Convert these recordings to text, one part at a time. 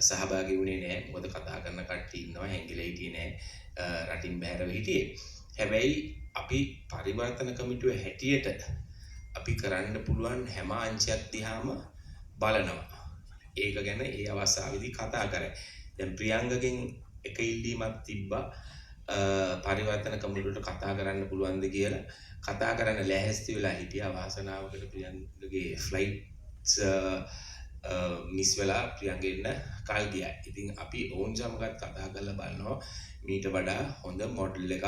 සහභාගී වුණේ නැහැ. මොකද කතා කරන කට්ටිය ඉන්නවා හැංගිලා හිටියේ නැහැ. රටින් බැහැරව හිටියේ. හැබැයි අපි පරිවර්තන කමිටුව හැටියට අපි කරන්න පුළුවන් හැම අංශයක් දිහාම බලනවා. ඒක ගැන ඒ අවස්ථාවේදී කතා කරා. දැන් ප්‍රියංගගෙන් එක ඉල්ලීමක් තිබ්බා පරිවර්තන කමිටුවට කතා කරන්න පුළුවන්ද කියලා. කතා කරන්න ලෑස්ති වෙලා හිටියා. වාසනාවකට ප්‍රියංගගේ ෆ්ලයිට්ස් මිස් වෙලා ප්‍රියංගෙන්න කල් ගියා. ඉතින් අපි ඕන් සමගත් කතා කරලා බලනවා මීට වඩා හොඳ මොඩල් එකක්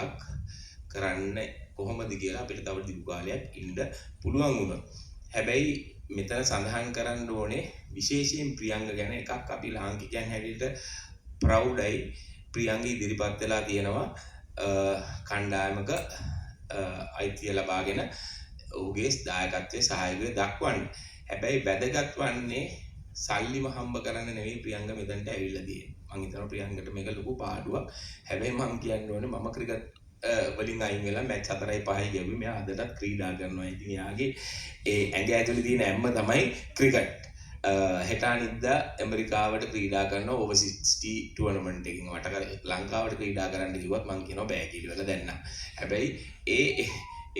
කරන්න කොහොමද කියලා අපිට තව දිගු කාලයක් ඉන්න පුළුවන් වුණා. හැබැයි මෙතන සඳහන් කරන්න ඕනේ විශේෂයෙන් ප්‍රියංග ගැන එකක් අපි ලාංකිකයන් හැටියට ප්‍රවුඩයි. ප්‍රියංග ඉදිරිපත් වෙලා තියෙනවා කණ්ඩායමක අයිතිය ලබාගෙන ඔහුගේ දායකත්වයේ සහයෝගය දක්වන්න. හැබැයි වැදගත් වන්නේ සල්ලිම හම්බ කරන්න නෙවෙයි ප්‍රියංග මෙතනට ඇවිල්ලා තියෙන්නේ. මම හිතනවා ප්‍රියංගට මේක ලොකු පාඩුවක්. හැබැයි මම කියන්න ඕනේ මම ක්‍රිකට් වලින් අයින් වෙලා මැච් 4-5 ගියුවේ. මෙයා අදටත් ක්‍රීඩා කරනවා. ඉතින් යාගේ ඒ ඇඟ ඇතුලේ තියෙන ඇම්ම තමයි ක්‍රිකට්. හෙට අනිද්දා ඇමරිකාවට ක්‍රීඩා කරන ඕවර් 60 ටූර්නමන්ට් එකකින් වට ලංකාවට ක්‍රීඩා කරන්න කිව්වත් මම කියනවා බෑ කියලා වල දැන් නම්. හැබැයි ඒ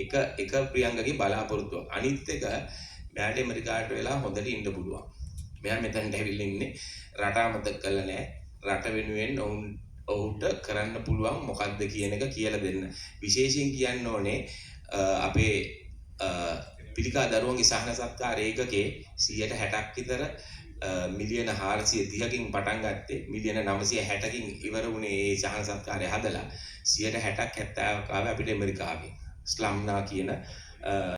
එක ප්‍රියංගගේ බලාපොරොත්තුවක්. අනිත් එක මෙයාට ඇමරිකාවට වෙලා හොඳට ඉන්න පුළුවන්. මෙයා මෙතනට ඇවිල්ලා ඉන්නේ රට අමතක කරලා නැහැ. රට වෙනුවෙන් ඔවුන්ට කරන්න පුළුවන් මොකක්ද කියන එක කියලා දෙන්න. විශේෂයෙන් කියන්න ඕනේ අපේ පිළිකා දරුවන්ගේ සහන සත්කාර ඒකකේ 160ක් විතර මිලියන 430කින් පටන් ගත්තේ මිලියන 960කින් ඉවර වුණේ මේ සහන සත්කාරය හදලා 160ක් 70ක් ආවේ අපිට ඇමරිකාවෙන් ස්ලම්නා කියන